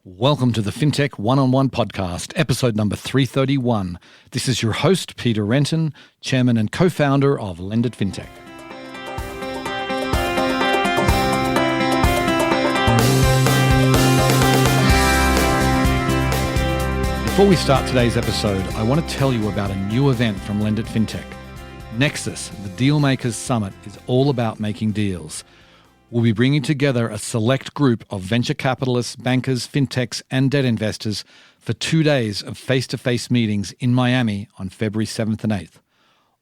Welcome to the Fintech One-on-One podcast, episode number 331. This is your host, Peter Renton, chairman and co-founder of LendIt Fintech. Before we start today's episode, I want to tell you about a new event from LendIt Fintech. Nexus, the Dealmakers Summit, is all about making deals. We'll be bringing together a select group of venture capitalists, bankers, fintechs, and debt investors for 2 days of face-to-face meetings in Miami on February 7th and 8th.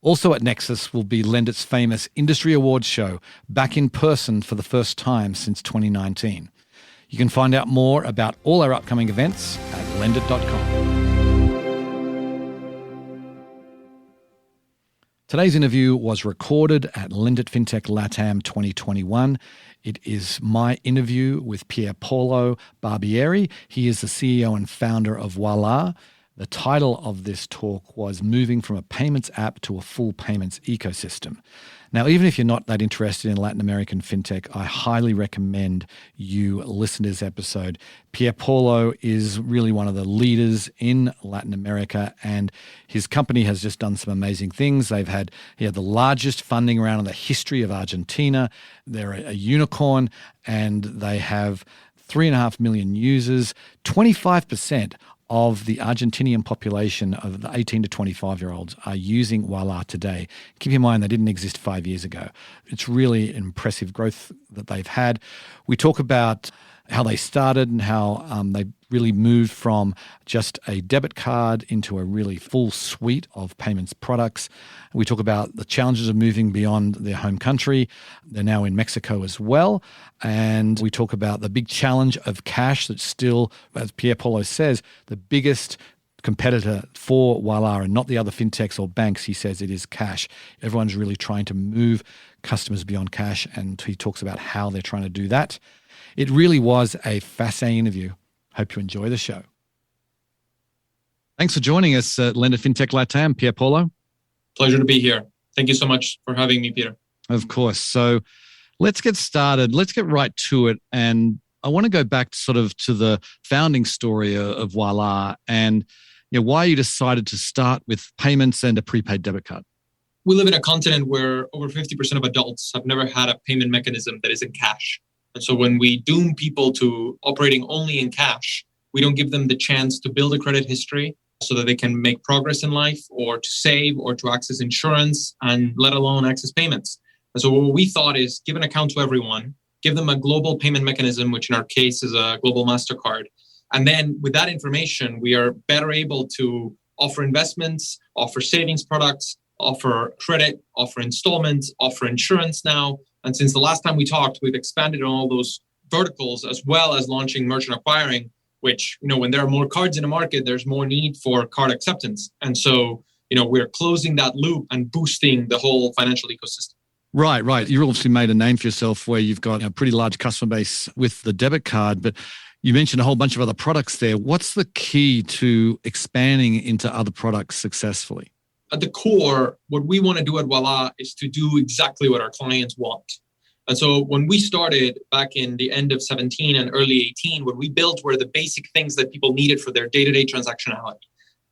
Also at Nexus will be LendIt's famous Industry Awards show, back in person for the first time since 2019. You can find out more about all our upcoming events at lendit.com. Today's interview was recorded at LendIt Fintech LatAm 2021. It is my interview with Pierpaolo Barbieri. He is the CEO and founder of Ualá. The title of this talk was Moving from a Payments App to a Full Payments Ecosystem. Now, even if you're not that interested in Latin American fintech, I highly recommend you listen to this episode. Pierpaolo is really one of the leaders in Latin America, and his company has just done some amazing things. He had the largest funding round in the history of Argentina. They're a unicorn, and they have 3.5 million users. 25% of the Argentinian population of the 18 to 25-year-olds are using Ualá today. Keep in mind, they didn't exist 5 years ago. It's really impressive growth that they've had. We talk about how they started and how they really moved from just a debit card into a really full suite of payments products. We talk about the challenges of moving beyond their home country. They're now in Mexico as well. And we talk about the big challenge of cash that's still, as Pierpaolo says, the biggest competitor for Ualá and not the other fintechs or banks. He says it is cash. Everyone's really trying to move customers beyond cash, and he talks about how they're trying to do that. It really was a fascinating interview. Hope you enjoy the show. Thanks for joining us at LendIt Fintech LatAm, Pierpaolo. Pleasure to be here. Thank you so much for having me, Peter. Of course. So let's get started. Let's get right to it. And I want to go back to the founding story of Ualá and why you decided to start with payments and a prepaid debit card. We live in a continent where over 50% of adults have never had a payment mechanism that isn't cash. And so when we doom people to operating only in cash, we don't give them the chance to build a credit history so that they can make progress in life or to save or to access insurance and let alone access payments. And so what we thought is give an account to everyone, give them a global payment mechanism, which in our case is a global MasterCard. And then with that information, we are better able to offer investments, offer savings products, offer credit, offer installments, offer insurance now. And since the last time we talked, we've expanded on all those verticals as well as launching merchant acquiring, which, when there are more cards in the market, there's more need for card acceptance. And so, we're closing that loop and boosting the whole financial ecosystem. Right. You've obviously made a name for yourself where you've got a pretty large customer base with the debit card, but you mentioned a whole bunch of other products there. What's the key to expanding into other products successfully? At the core, what we want to do at Ualá is to do exactly what our clients want. And so when we started back in the end of 17 and early 18, what we built were the basic things that people needed for their day-to-day transactionality.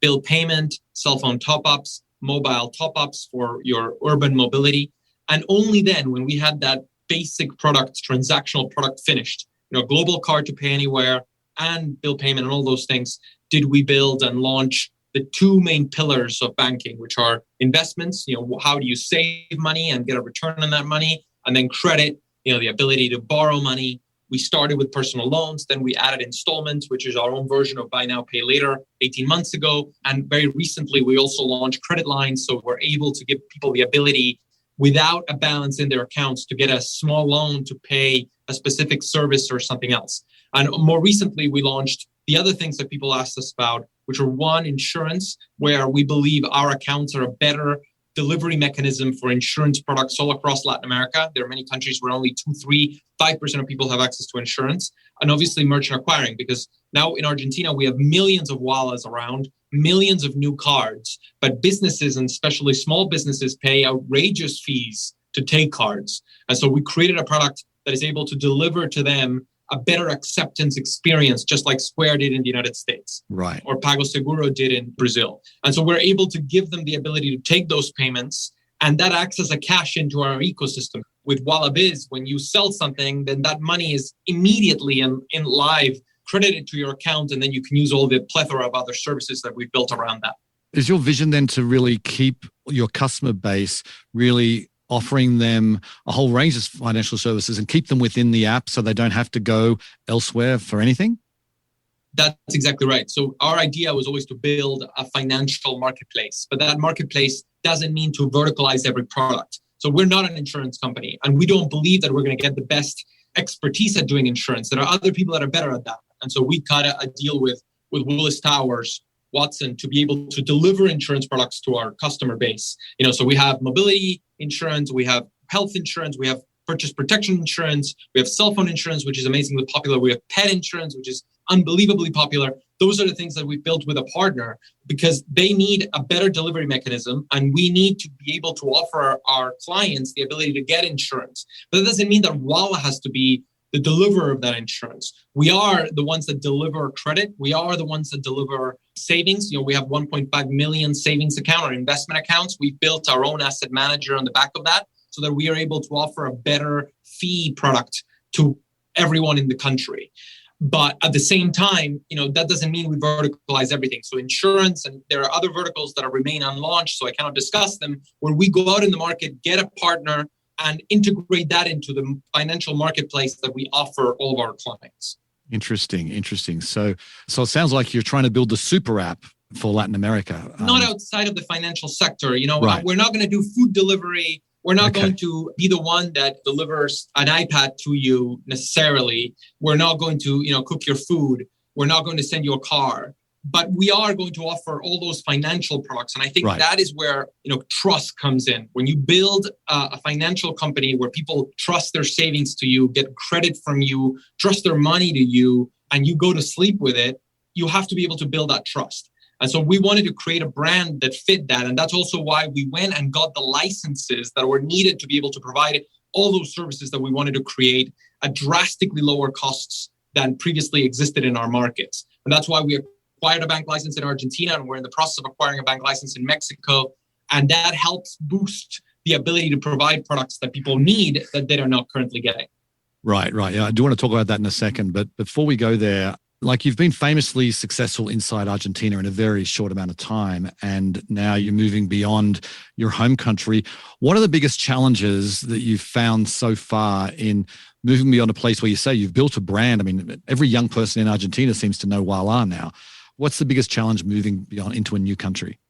Bill payment, cell phone top-ups, mobile top-ups for your urban mobility. And only then, when we had that basic product, transactional product finished, global card to pay anywhere and bill payment and all those things, did we build and launch the two main pillars of banking, which are investments, how do you save money and get a return on that money? And then credit, the ability to borrow money. We started with personal loans, then we added installments, which is our own version of buy now, pay later 18 months ago. And very recently, we also launched credit lines. So we're able to give people the ability without a balance in their accounts to get a small loan to pay a specific service or something else. And more recently, we launched the other things that people asked us about, which are one, insurance, where we believe our accounts are a better delivery mechanism for insurance products all across Latin America. There are many countries where only 2, 3, 5% of people have access to insurance. And obviously merchant acquiring, because now in Argentina, we have millions of Ualás around, millions of new cards, but businesses and especially small businesses pay outrageous fees to take cards. And so we created a product that is able to deliver to them a better acceptance experience, just like Square did in the United States. Right. Or PagSeguro did in Brazil. And so we're able to give them the ability to take those payments, and that acts as a cash into our ecosystem. With Ualá Biz, when you sell something, then that money is immediately in live credited to your account, and then you can use all the plethora of other services that we've built around that. Is your vision then to really keep your customer base really offering them a whole range of financial services and keep them within the app so they don't have to go elsewhere for anything? That's exactly right. So our idea was always to build a financial marketplace, but that marketplace doesn't mean to verticalize every product. So we're not an insurance company, and we don't believe that we're going to get the best expertise at doing insurance. There are other people that are better at that. And so we cut a deal with Willis Towers, Watson, to be able to deliver insurance products to our customer base. So we have mobility insurance, we have health insurance, we have purchase protection insurance, we have cell phone insurance, which is amazingly popular. We have pet insurance, which is unbelievably popular. Those are the things that we've built with a partner because they need a better delivery mechanism, and we need to be able to offer our clients the ability to get insurance. But that doesn't mean that Ualá has to be the deliverer of that insurance. We are the ones that deliver credit. We are the ones that deliver savings. We have 1.5 million savings account or investment accounts. We've built our own asset manager on the back of that so that we are able to offer a better fee product to everyone in the country. But at the same time, that doesn't mean we verticalize everything. So insurance, and there are other verticals that remain unlaunched, so I cannot discuss them, where we go out in the market, get a partner, and integrate that into the financial marketplace that we offer all of our clients. Interesting. So it sounds like you're trying to build the super app for Latin America. Not outside of the financial sector. Right. We're not going to do food delivery. We're not going to be the one that delivers an iPad to you necessarily. We're not going to, cook your food. We're not going to send you a car. But we are going to offer all those financial products. And I think that is where, trust comes in. When you build a financial company where people trust their savings to you, get credit from you, trust their money to you, and you go to sleep with it, you have to be able to build that trust. And so we wanted to create a brand that fit that. And that's also why we went and got the licenses that were needed to be able to provide all those services that we wanted to create at drastically lower costs than previously existed in our markets. And that's why we acquired a bank license in Argentina, and we're in the process of acquiring a bank license in Mexico. And that helps boost the ability to provide products that people need that they are not currently getting. Right. Yeah, I do want to talk about that in a second. But before we go there, you've been famously successful inside Argentina in a very short amount of time, and now you're moving beyond your home country. What are the biggest challenges that you've found so far in moving beyond a place where you say you've built a brand? I mean, every young person in Argentina seems to know Ualá now. What's the biggest challenge moving beyond into a new country?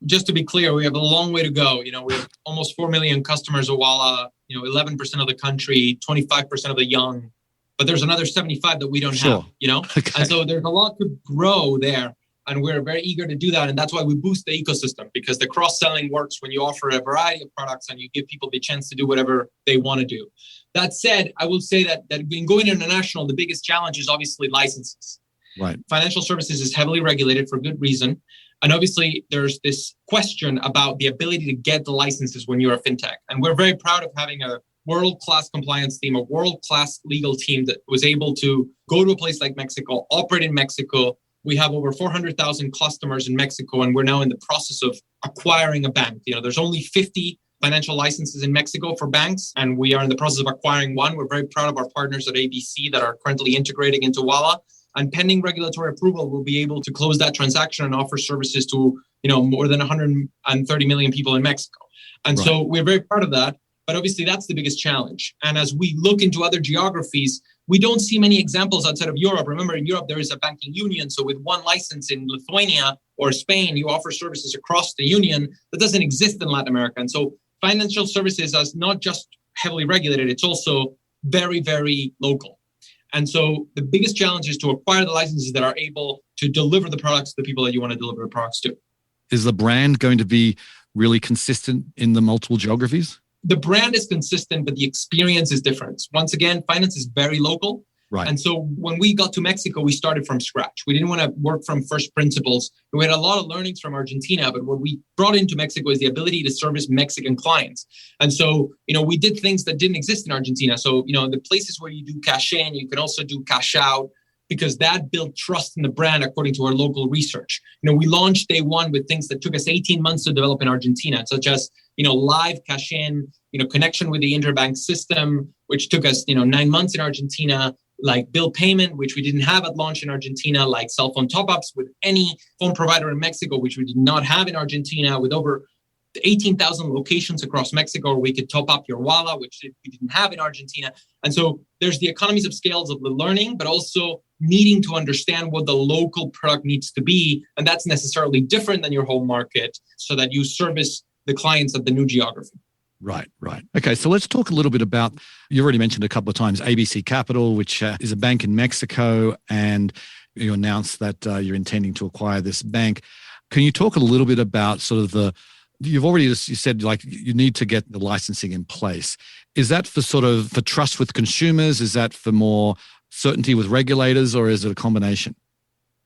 Just to be clear, we have a long way to go. We have almost 4 million customers of Ualá, 11% of the country, 25% of the young. But there's another 75 that we don't have, Okay. And so there's a lot to grow there. And we're very eager to do that. And that's why we boost the ecosystem, because the cross-selling works when you offer a variety of products and you give people the chance to do whatever they want to do. That said, I will say that in going international, the biggest challenge is obviously licenses. Right. Financial services is heavily regulated for good reason. And obviously, there's this question about the ability to get the licenses when you're a fintech. And we're very proud of having a world-class compliance team, a world-class legal team that was able to go to a place like Mexico, operate in Mexico. We have over 400,000 customers in Mexico, and we're now in the process of acquiring a bank. There's only 50 financial licenses in Mexico for banks, and we are in the process of acquiring one. We're very proud of our partners at ABC that are currently integrating into Ualá. And pending regulatory approval, we'll be able to close that transaction and offer services to, more than 130 million people in Mexico. And so we're very proud of that. But obviously, that's the biggest challenge. And as we look into other geographies, we don't see many examples outside of Europe. Remember, in Europe, there is a banking union. So with one license in Lithuania or Spain, you offer services across the union. That doesn't exist in Latin America. And so financial services is not just heavily regulated, it's also very, very local. And so the biggest challenge is to acquire the licenses that are able to deliver the products to the people that you want to deliver the products to. Is the brand going to be really consistent in the multiple geographies? The brand is consistent, but the experience is different. Once again, finance is very local. Right. And so when we got to Mexico, we started from scratch. We didn't want to work from first principles. We had a lot of learnings from Argentina, but what we brought into Mexico is the ability to service Mexican clients. And so, we did things that didn't exist in Argentina. So, the places where you do cash in, you can also do cash out, because that built trust in the brand according to our local research. We launched day one with things that took us 18 months to develop in Argentina, such as, live cash in, connection with the interbank system, which took us, 9 months in Argentina, like bill payment, which we didn't have at launch in Argentina, like cell phone top-ups with any phone provider in Mexico, which we did not have in Argentina, with over 18,000 locations across Mexico where we could top up your Ualá, which we didn't have in Argentina. And so there's the economies of scales of the learning, but also needing to understand what the local product needs to be. And that's necessarily different than your home market, so that you service the clients at the new geography. Right. Okay, so let's talk a little bit about, you already mentioned a couple of times, ABC Capital, which is a bank in Mexico, and you announced that you're intending to acquire this bank. Can you talk a little bit about sort of you said like you need to get the licensing in place. Is that for trust with consumers? Is that for more certainty with regulators, or is it a combination?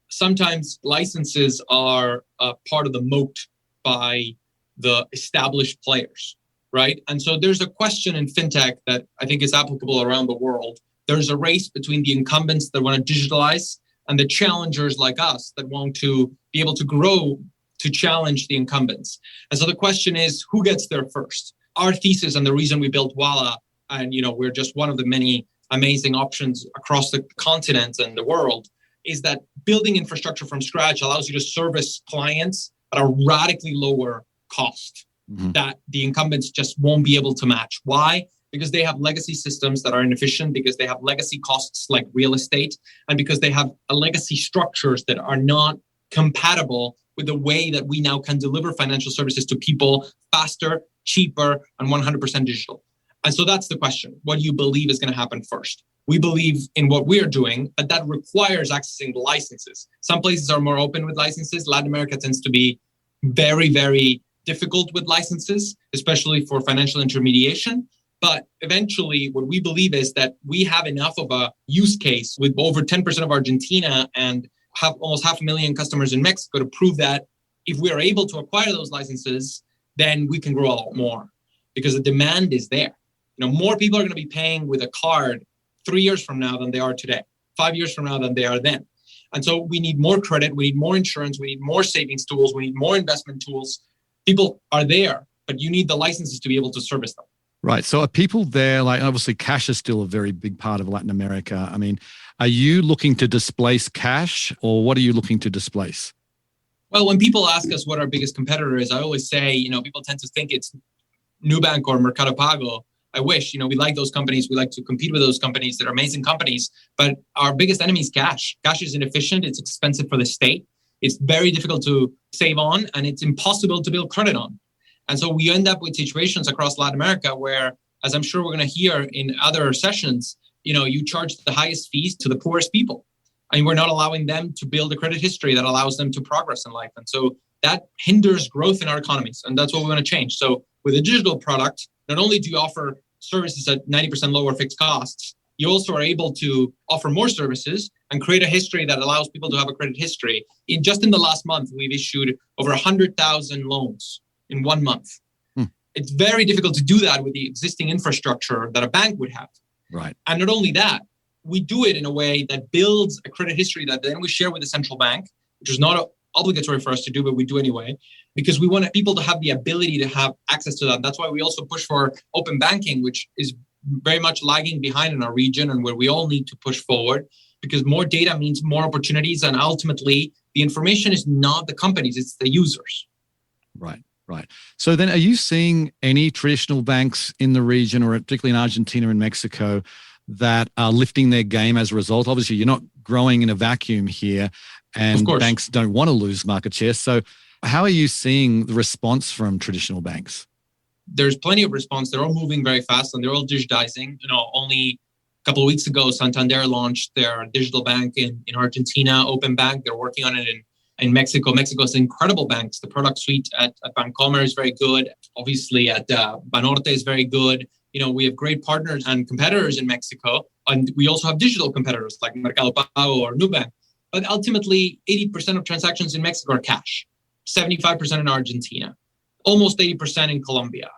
Sometimes licenses are part of the moat by the established players. Right. And so there's a question in fintech that I think is applicable around the world. There's a race between the incumbents that want to digitalize and the challengers like us that want to be able to grow to challenge the incumbents. And so the question is, who gets there first? Our thesis and the reason we built Ualá, and we're just one of the many amazing options across the continent and the world, is that building infrastructure from scratch allows you to service clients at a radically lower cost. Mm-hmm. That the incumbents just won't be able to match. Why? Because they have legacy systems that are inefficient, because they have legacy costs like real estate, and because they have legacy structures that are not compatible with the way that we now can deliver financial services to people faster, cheaper, and 100% digital. And so that's the question. What do you believe is going to happen first? We believe in what we are doing, but that requires accessing the licenses. Some places are more open with licenses. Latin America tends to be very, very difficult with licenses, especially for financial intermediation. But eventually, what we believe is that we have enough of a use case with over 10% of Argentina and have almost 500,000 customers in Mexico to prove that if we are able to acquire those licenses, then we can grow a lot more, because the demand is there. More people are going to be paying with a card 3 years from now than they are today, 5 years from now than they are then. And so we need more credit, we need more insurance, we need more savings tools, we need more investment tools. People are there, but you need the licenses to be able to service them. Right. So are people there, like obviously cash is still a very big part of Latin America. I mean, are you looking to displace cash, or what are you looking to displace? Well, when people ask us what our biggest competitor is, I always say, people tend to think it's Nubank or Mercado Pago. I wish, we like those companies. We like to compete with those companies that are amazing companies, but our biggest enemy is cash. Cash is inefficient. It's expensive for the state. It's very difficult to save on, and it's impossible to build credit on. And so we end up with situations across Latin America where, as I'm sure we're going to hear in other sessions, you charge the highest fees to the poorest people, and we're not allowing them to build a credit history that allows them to progress in life. And so that hinders growth in our economies, and that's what we want to change. So with a digital product, not only do you offer services at 90% lower fixed costs, you also are able to offer more services and create a history that allows people to have a credit history. Just in the last month, we've issued over 100,000 loans in 1 month. It's very difficult to do that with the existing infrastructure that a bank would have. Right. And not only that, we do it in a way that builds a credit history that then we share with the central bank, which is not obligatory for us to do, but we do anyway, because we want people to have the ability to have access to that. That's why we also push for open banking, which is very much lagging behind in our region and where we all need to push forward, because more data means more opportunities. And ultimately, the information is not the companies, it's the users. Right. So then are you seeing any traditional banks in the region, or particularly in Argentina and Mexico, that are lifting their game as a result? Obviously, you're not growing in a vacuum here, and banks don't want to lose market share. So how are you seeing the response from traditional banks? There's plenty of response. They're all moving very fast and they're all digitizing. Only a couple of weeks ago, Santander launched their digital bank in Argentina, Open Bank. They're working on it in Mexico. Mexico has incredible banks. The product suite at Bancomer is very good. Obviously, at Banorte is very good. We have great partners and competitors in Mexico. And we also have digital competitors like Mercado Pago or Nubank. But ultimately, 80% of transactions in Mexico are cash, 75% in Argentina, almost 80% in Colombia,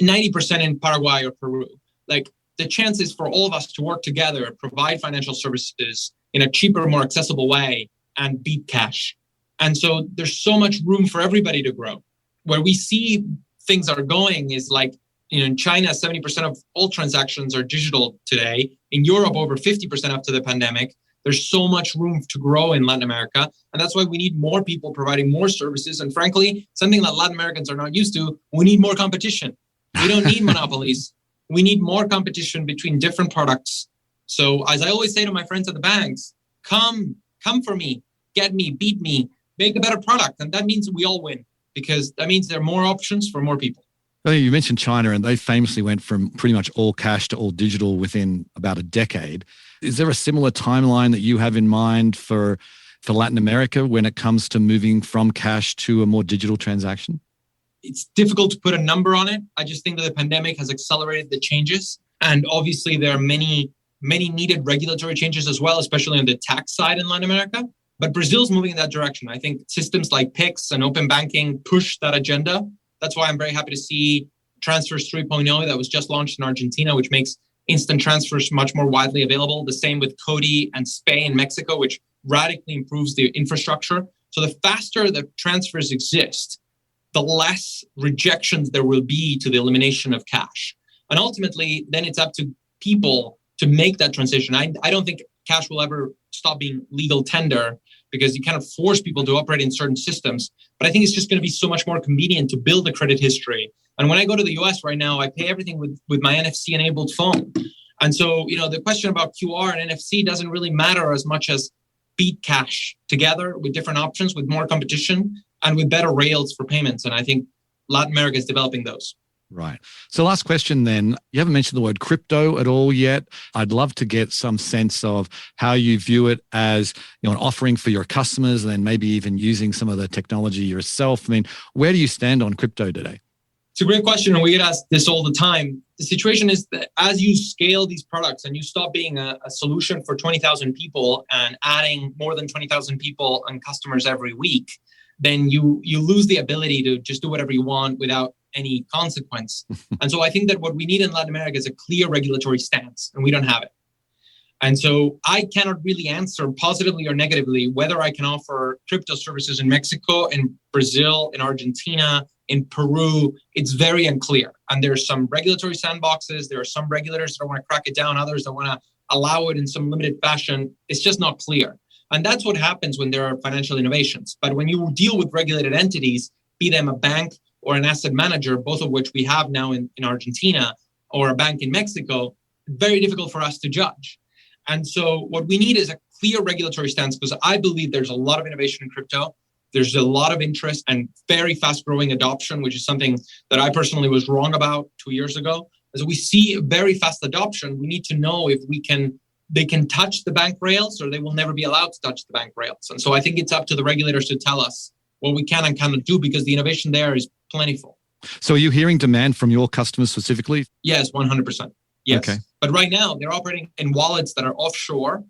90% in Paraguay or Peru. Like, the chances for all of us to work together, provide financial services in a cheaper, more accessible way, and beat cash. And so there's so much room for everybody to grow. Where we see things are going is like, in China, 70% of all transactions are digital today. In Europe, over 50% up to the pandemic. There's so much room to grow in Latin America. And that's why we need more people providing more services. And frankly, something that Latin Americans are not used to, we need more competition. We don't need monopolies. We need more competition between different products. So as I always say to my friends at the banks, come for me, get me, beat me, make a better product. And that means we all win, because that means there are more options for more people. Well, you mentioned China, and they famously went from pretty much all cash to all digital within about a decade. Is there a similar timeline that you have in mind for Latin America when it comes to moving from cash to a more digital transaction? It's difficult to put a number on it. I just think that the pandemic has accelerated the changes. And obviously, there are many needed regulatory changes as well, especially on the tax side in Latin America. But Brazil's moving in that direction. I think systems like PIX and open banking push that agenda. That's why I'm very happy to see Transfers 3.0 that was just launched in Argentina, which makes instant transfers much more widely available. The same with CODI and SPAY in Mexico, which radically improves the infrastructure. So the faster the transfers exist, the less rejections there will be to the elimination of cash. And ultimately, then it's up to people to make that transition. I don't think cash will ever stop being legal tender, because you kind of force people to operate in certain systems. But I think it's just going to be so much more convenient to build a credit history. And when I go to the US right now, I pay everything with my NFC-enabled phone. And so, the question about QR and NFC doesn't really matter as much as beat cash together with different options, with more competition, and with better rails for payments. And I think Latin America is developing those. Right. So last question then, you haven't mentioned the word crypto at all yet. I'd love to get some sense of how you view it as an offering for your customers, and then maybe even using some of the technology yourself. I mean, where do you stand on crypto today? It's a great question, and we get asked this all the time. The situation is that as you scale these products and you stop being a solution for 20,000 people and adding more than 20,000 people and customers every week, then you lose the ability to just do whatever you want without any consequence. And so I think that what we need in Latin America is a clear regulatory stance, and we don't have it. And so I cannot really answer positively or negatively whether I can offer crypto services in Mexico, in Brazil, in Argentina, in Peru. It's very unclear. And there's some regulatory sandboxes. There are some regulators that want to crack it down, others that want to allow it in some limited fashion. It's just not clear. And that's what happens when there are financial innovations. But when you deal with regulated entities, be them a bank or an asset manager, both of which we have now in Argentina, or a bank in Mexico, very difficult for us to judge. And so what we need is a clear regulatory stance, because I believe there's a lot of innovation in crypto. There's a lot of interest and very fast growing adoption, which is something that I personally was wrong about 2 years ago. As we see very fast adoption, we need to know if they can touch the bank rails, or they will never be allowed to touch the bank rails. And so I think it's up to the regulators to tell us what we can and cannot do, because the innovation there is plentiful. So are you hearing demand from your customers specifically? Yes, 100%. Yes. Okay. But right now they're operating in wallets that are offshore,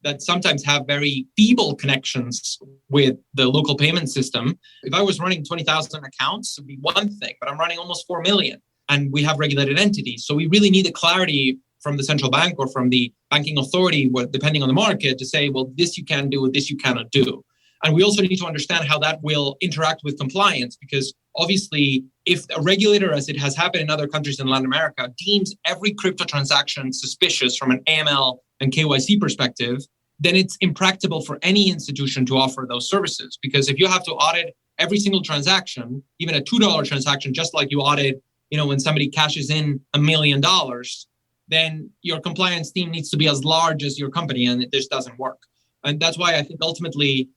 that sometimes have very feeble connections with the local payment system. If I was running 20,000 accounts, it would be one thing, but I'm running almost 4 million, and we have regulated entities. So we really need the clarity from the central bank or from the banking authority, depending on the market, to say, well, this you can do, this you cannot do. And we also need to understand how that will interact with compliance, because obviously, if a regulator, as it has happened in other countries in Latin America, deems every crypto transaction suspicious from an AML and KYC perspective, then it's impractical for any institution to offer those services. Because if you have to audit every single transaction, even a $2 transaction, just like you audit, when somebody cashes in $1 million, then your compliance team needs to be as large as your company, and this doesn't work. And that's why I think ultimately,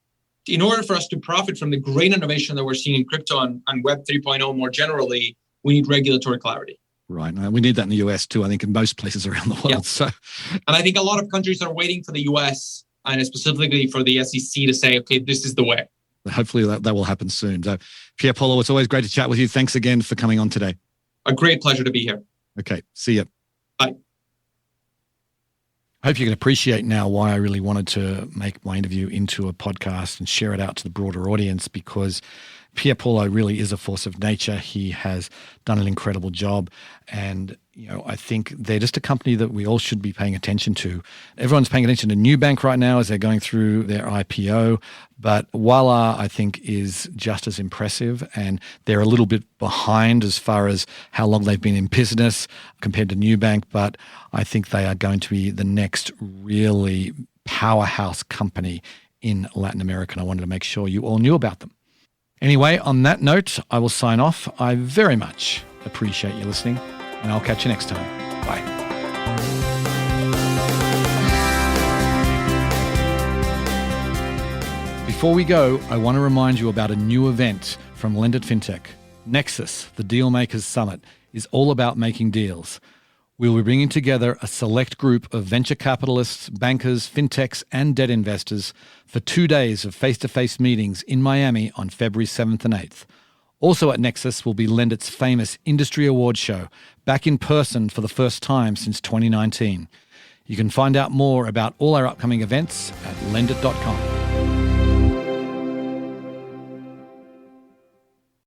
in order for us to profit from the great innovation that we're seeing in crypto and Web 3.0 more generally, we need regulatory clarity. Right. We need that in the US too, I think, in most places around the world. Yeah. So, and I think a lot of countries are waiting for the US and specifically for the SEC to say, okay, this is the way. Hopefully that will happen soon. So, Pierpaolo, it's always great to chat with you. Thanks again for coming on today. A great pleasure to be here. Okay. See you. Bye. I hope you can appreciate now why I really wanted to make my interview into a podcast and share it out to the broader audience, because Pierpaolo really is a force of nature. He has done an incredible job. And, I think they're just a company that we all should be paying attention to. Everyone's paying attention to Nubank right now as they're going through their IPO. But Ualá, I think, is just as impressive. And they're a little bit behind as far as how long they've been in business compared to Nubank. But I think they are going to be the next really powerhouse company in Latin America. And I wanted to make sure you all knew about them. Anyway, on that note, I will sign off. I very much appreciate you listening, and I'll catch you next time. Bye. Before we go, I want to remind you about a new event from LendIt Fintech. Nexus, the Dealmakers Summit, is all about making deals. We'll be bringing together a select group of venture capitalists, bankers, fintechs, and debt investors for 2 days of face-to-face meetings in Miami on February 7th and 8th. Also at Nexus will be LendIt's famous Industry Awards show, back in person for the first time since 2019. You can find out more about all our upcoming events at lendit.com.